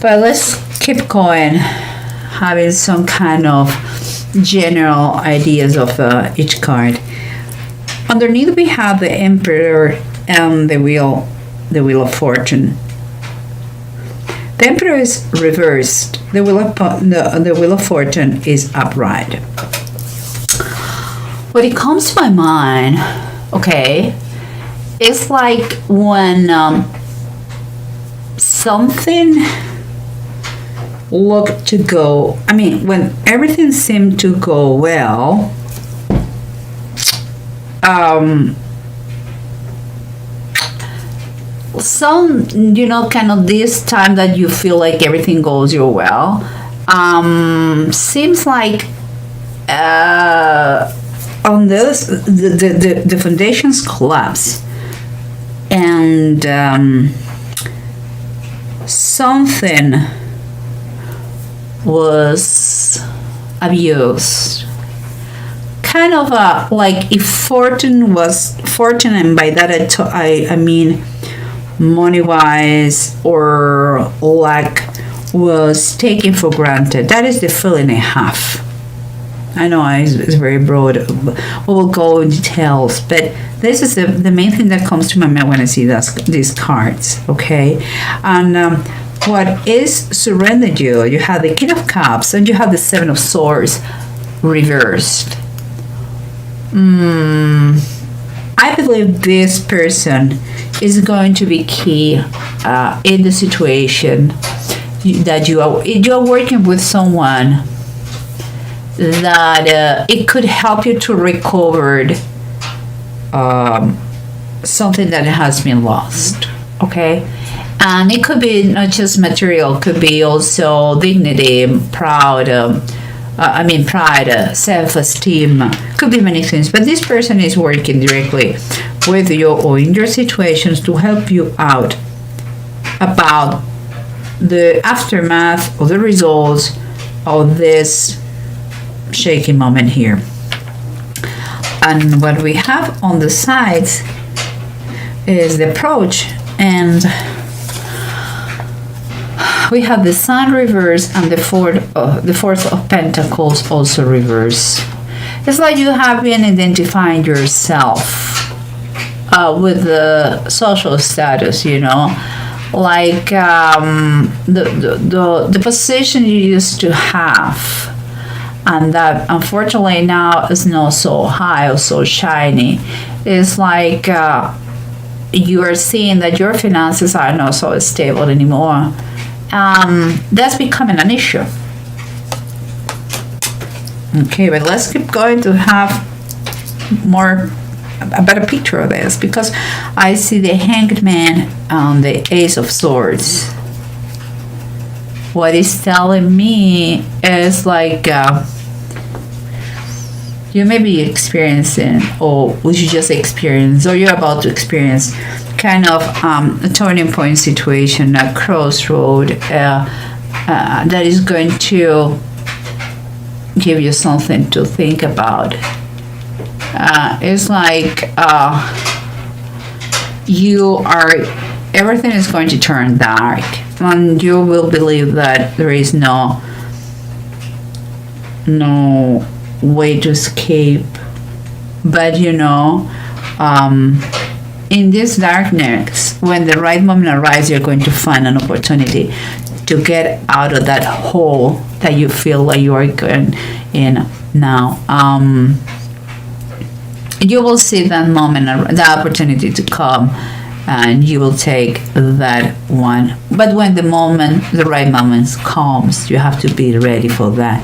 But let's keep going, having some kind of general ideas of each card. Underneath we have the Emperor and the Wheel of Fortune. The Emperor is reversed. The Wheel of Fortune is upright. When it comes to my mind, okay, it's like when something looked to go, when everything seemed to go well, some, kind of this time that you feel like everything goes your well, seems like on this, the foundations collapse, and something was abused. Kind of like if fortune, and by that I mean money-wise or lack, was taken for granted. That is the feeling I have. I know it's very broad. We'll go in details, but this is the main thing that comes to my mind when I see these cards, okay? And what is surrendered you? You have the King of Cups and you have the Seven of Swords reversed. I believe this person is going to be key in the situation that you are working with someone that it could help you to recover something that has been lost, okay? And it could be not just material, could be also dignity, pride, self-esteem, could be many things. But this person is working directly with you or in your situations to help you out about the aftermath or the results of this shaky moment here. And what we have on the sides is the approach, and we have the Sun reverse and the Fourth of Pentacles also reverse. It's like you have been identifying yourself with the social status, like the position you used to have, and that unfortunately now is not so high or so shiny. It's like you are seeing that your finances are not so stable anymore. That's becoming an issue. Okay, but let's keep going to have a better picture of this, because I see the Hanged Man and the Ace of Swords. What it's telling me is like you may be experiencing, or you just experience, or you're about to experience kind of a turning point situation, a crossroad that is going to give you something to think about. It's like everything is going to turn dark, and you will believe that there is no way to escape. But in this darkness, when the right moment arrives, you're going to find an opportunity to get out of that hole that you feel like you are going in now. You will see that moment, the opportunity to come, and you will take that one. But when the right moment comes, you have to be ready for that.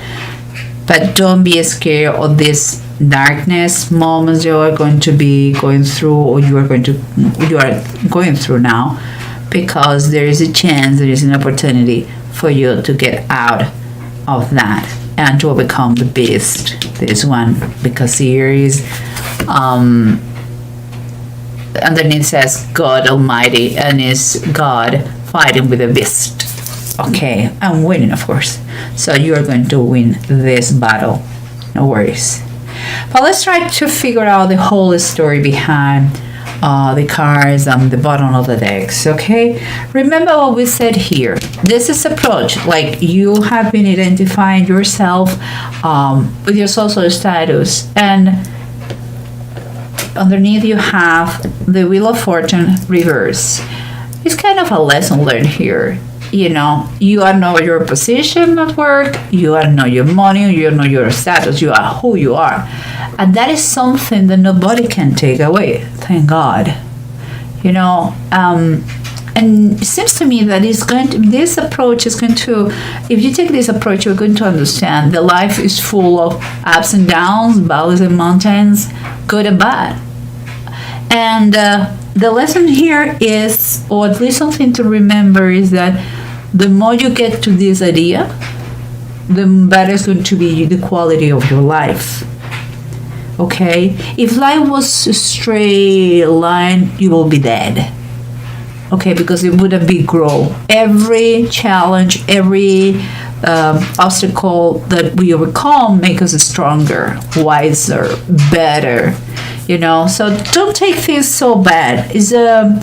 But don't be scared of this darkness moments you are going to be going through, or you are going through now, because there is a chance, there is an opportunity for you to get out of that and to become the beast. This one, because here is underneath says God Almighty, and is God fighting with a beast. Okay, I'm winning, of course. So you are going to win this battle. No worries. But let's try to figure out the whole story behind the cards on the bottom of the decks. Okay, remember what we said here. This is approach, like you have been identifying yourself with your social status, and underneath you have the Wheel of Fortune reverse. It's kind of a lesson learned here. You know, you are not your position at work, you are not your money, you are not your status, you are who you are. And that is something that nobody can take away, thank God. You know, and it seems to me that this approach is going to, if you take this approach, you're going to understand that life is full of ups and downs, valleys and mountains, good and bad. And the lesson here is, or at least something to remember, is that the more you get to this idea, the better is going to be the quality of your life. Okay? If life was a straight line, you will be dead. Okay? Because it wouldn't be growth. Every challenge, every obstacle that we overcome makes us stronger, wiser, better. You know, so don't take things so bad. It's a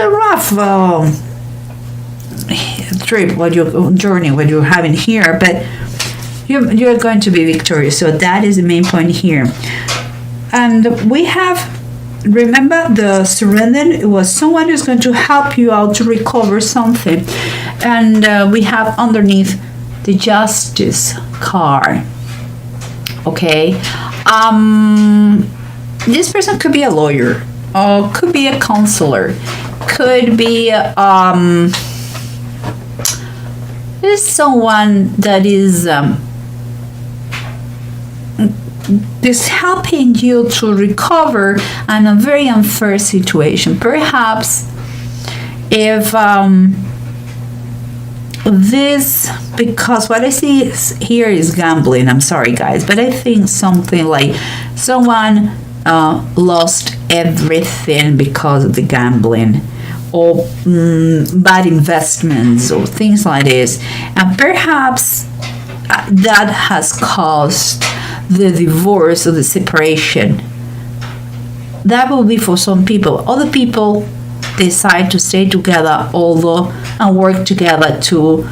rough trip, journey, what you're having here, but you're going to be victorious. So that is the main point here. And we have, remember, the surrender. It was someone who's going to help you out to recover something. And we have underneath the Justice card. Okay. This person could be a lawyer, or could be a counselor, could be someone that is helping you to recover in a very unfair situation. Perhaps if because what I see here is gambling. I'm sorry, guys, but I think something like someone lost everything because of the gambling, or bad investments, or things like this, and perhaps that has caused the divorce or the separation. That will be for some people. Other people decide to stay together, although, and work together to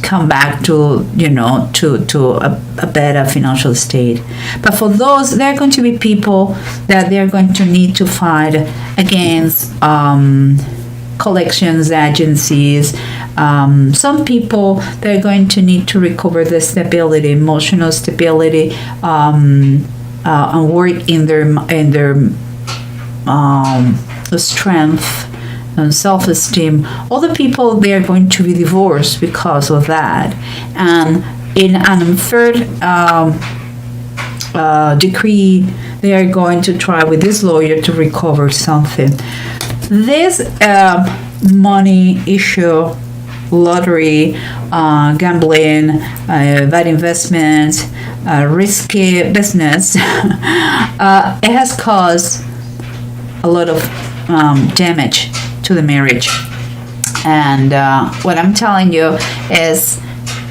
come back to, you know, to a better financial state. But for those, there are going to be people that they're going to need to fight against collections agencies. Some people, they're going to need to recover the stability, emotional stability, and work in their strength and self-esteem. Other people, they are going to be divorced because of that, and in an unfair decree, they are going to try with this lawyer to recover something. This money issue, lottery, gambling, bad investments, risky business, it has caused a lot of damage to the marriage. And what I'm telling you is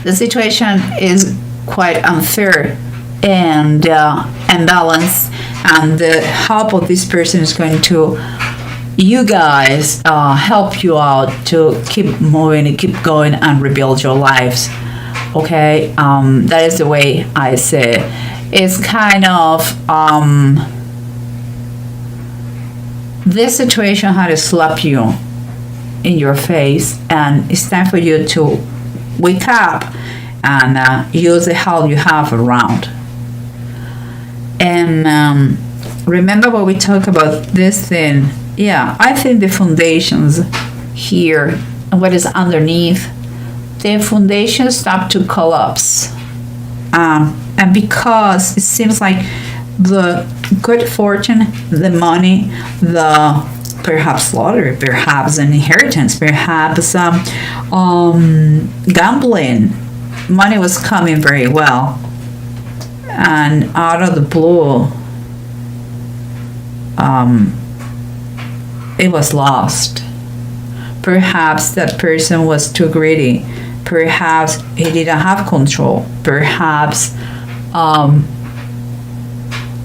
the situation is quite unfair and imbalanced, and the help of this person is going to, you guys, help you out to keep moving and keep going and rebuild your lives. Okay, that is the way I say it. It's kind of this situation had to slap you in your face, and it's time for you to wake up and use the help you have around. And remember what we talked about this thing. Yeah, I think the foundations here and what is underneath, the foundations start to collapse. And because it seems like the good fortune, the money, the perhaps lottery, perhaps an inheritance, perhaps gambling, money was coming very well, and out of the blue, it was lost. Perhaps that person was too greedy. Perhaps he didn't have control. Perhaps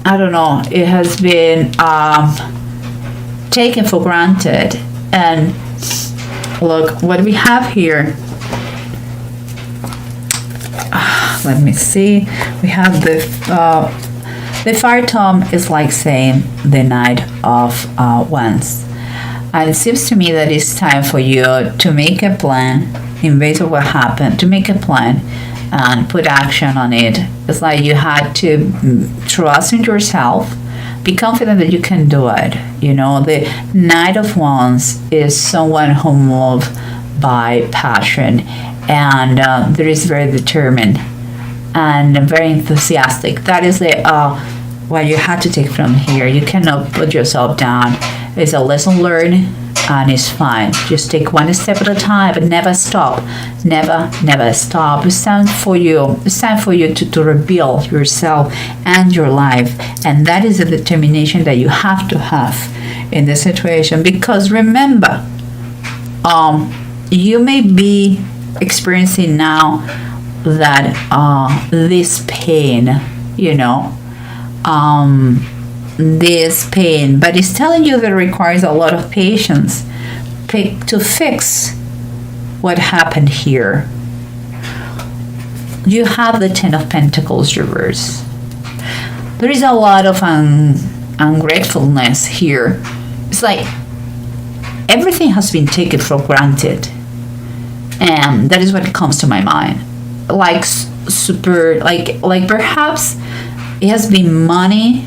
I don't know, it has been taken for granted. And look what we have here. Let me see. We have the fire tome is like saying the Knight of Wands. And it seems to me that it's time for you to make a plan in base of what happened, to make a plan and put action on it. It's like you had to trust in yourself, be confident that you can do it. You know, the Knight of Wands is someone who moves by passion, and there is very determined and very enthusiastic. That is the what you have to take from here. You cannot put yourself down. It's a lesson learned, and it's fine. Just take one step at a time, but never stop. Never stop. It's time for you. It's time for you to rebuild yourself and your life. And that is a determination that you have to have in this situation. Because remember, you may be experiencing now that this pain, you know, this pain, but it's telling you that it requires a lot of patience to fix what happened here. You have the Ten of Pentacles reverse. There is a lot of ungratefulness here. It's like everything has been taken for granted, and that is what comes to my mind. Like super, like perhaps it has been money.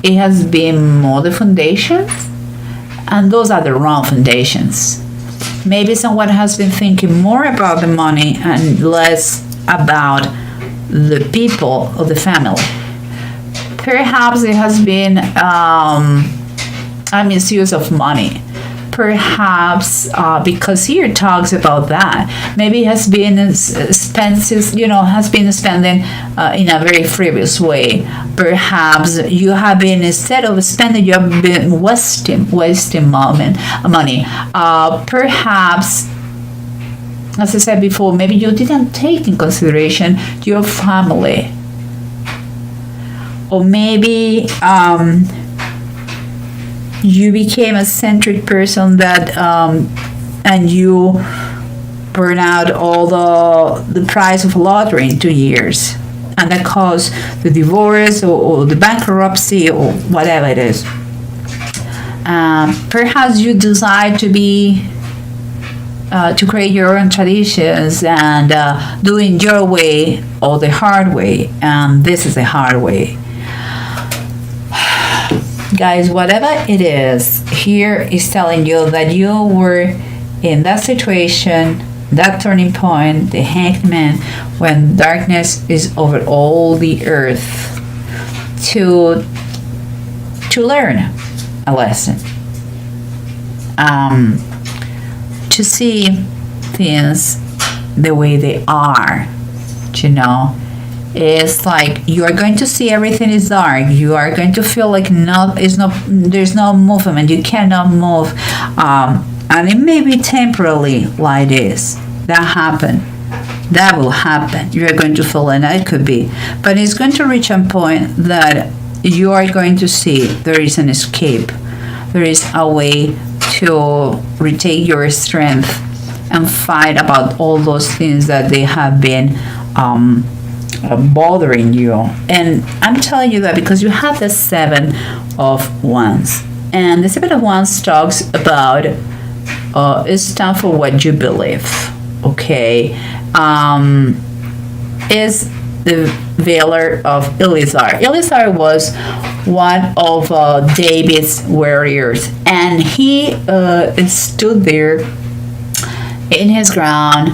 It has been more the foundations, and those are the wrong foundations. Maybe someone has been thinking more about the money and less about the people of the family. Perhaps it has been a misuse of money. Perhaps because here it talks about that, maybe it has been expenses, you know, has been spending in a very frivolous way. Perhaps you have been, instead of spending, you have been wasting money. Perhaps, as I said before, maybe you didn't take in consideration your family, or maybe you became a centric person that and you burn out all the price of lottery in 2 years, and that caused the divorce or the bankruptcy or whatever it is. Perhaps you decide to create your own traditions and doing your way or the hard way, and this is the hard way. Guys, whatever it is, here is telling you that you were in that situation, that turning point, the Hanged Man, when darkness is over all the earth, to learn a lesson, to see things the way they are, you know. It's like you are going to see everything is dark. You are going to feel like there's no movement. You cannot move, and it may be temporarily like this. That will happen. You are going to feel, and it could be, but it's going to reach a point that you are going to see there is an escape. There is a way to retake your strength and fight about all those things that they have been bothering you. And I'm telling you that because you have the Seven of Wands, and the Seven of Wands talks about it's time for what you believe. Okay, is the Veiler of Elizar. Elizar was one of David's warriors, and he stood there in his ground.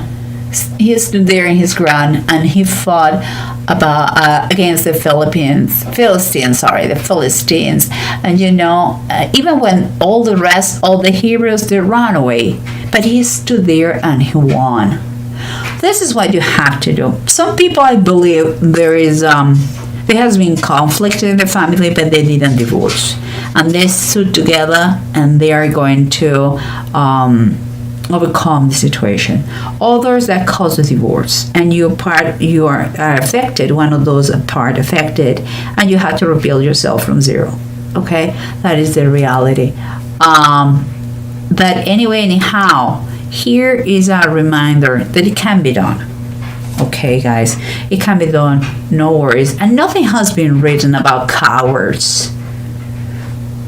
He stood there in his ground, and he fought against the Philistines. And you know, even when all the heroes, they ran away, but he stood there and he won. This is what you have to do. Some people, I believe, there has been conflict in the family, but they didn't divorce, and they stood together, and they are going to overcome the situation. Others that cause a divorce, and you are affected, one of those part affected, and you have to rebuild yourself from zero. Okay, that is the reality. But anyway, anyhow, here is a reminder that it can be done. Okay, guys, it can be done. No worries. And nothing has been written about cowards.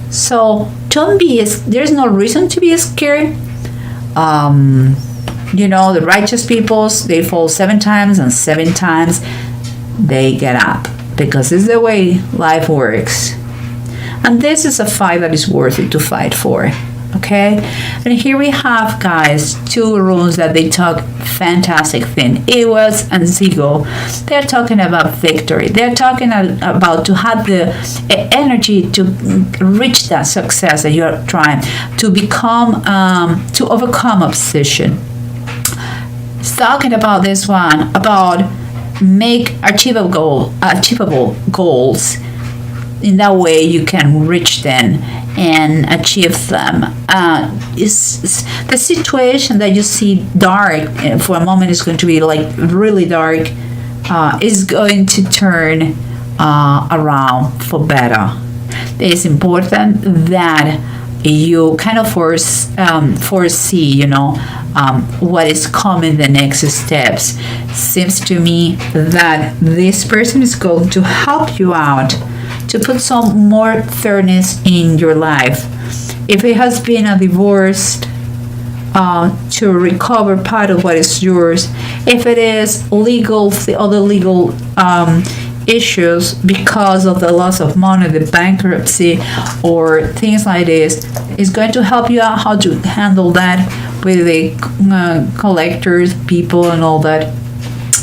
So don't be. There's no reason to be scared. The righteous peoples, they fall 7 times, and 7 times they get up, because it's the way life works. And this is a fight that is worth it to fight for. Okay, and here we have, guys, 2 runes that they talk fantastic thing. Ewas and Zigo. They're talking about victory. They're talking about to have the energy to reach that success that you're trying to become, to overcome obsession. It's talking about this one, about make achievable goals. In that way, you can reach them and achieve them. Is the situation that you see dark for a moment is going to be like really dark, is going to turn around for better. It's important that you kind of foresee, what is coming, the next steps. Seems to me that this person is going to help you out to put some more fairness in your life. If it has been a divorce, to recover part of what is yours. If it is legal, the other legal issues because of the loss of money, the bankruptcy, or things like this, is going to help you out how to handle that with the collectors, people, and all that.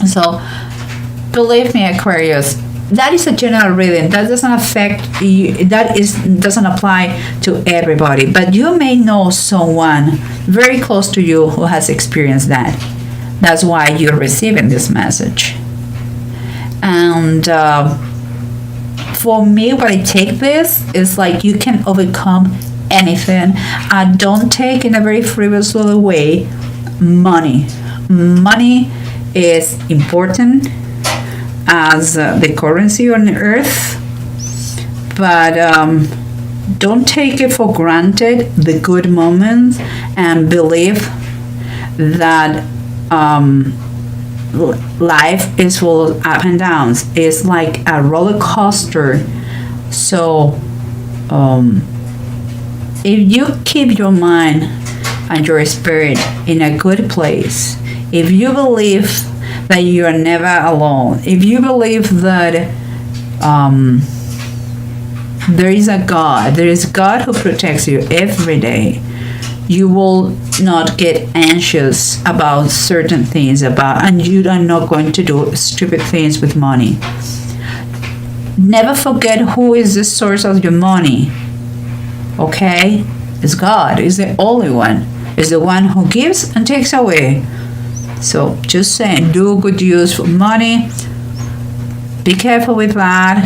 So, believe me, Aquarius, that is a general reading. That doesn't affect you. Doesn't apply to everybody. But you may know someone very close to you who has experienced that. That's why you're receiving this message. And for me, when I take this, it's like you can overcome anything. I don't take in a very frivolous way money. Money is important as the currency on earth, but don't take it for granted, the good moments, and believe that life is full of up and downs. It's like a roller coaster. So if you keep your mind and your spirit in a good place, if you believe that you are never alone, if you believe that there is a God, there is God who protects you every day, you will not get anxious about certain things, and you are not going to do stupid things with money. Never forget who is the source of your money. Okay? It's God. It's the only one. It's the one who gives and takes away. So just saying, do good use for money. Be careful with that.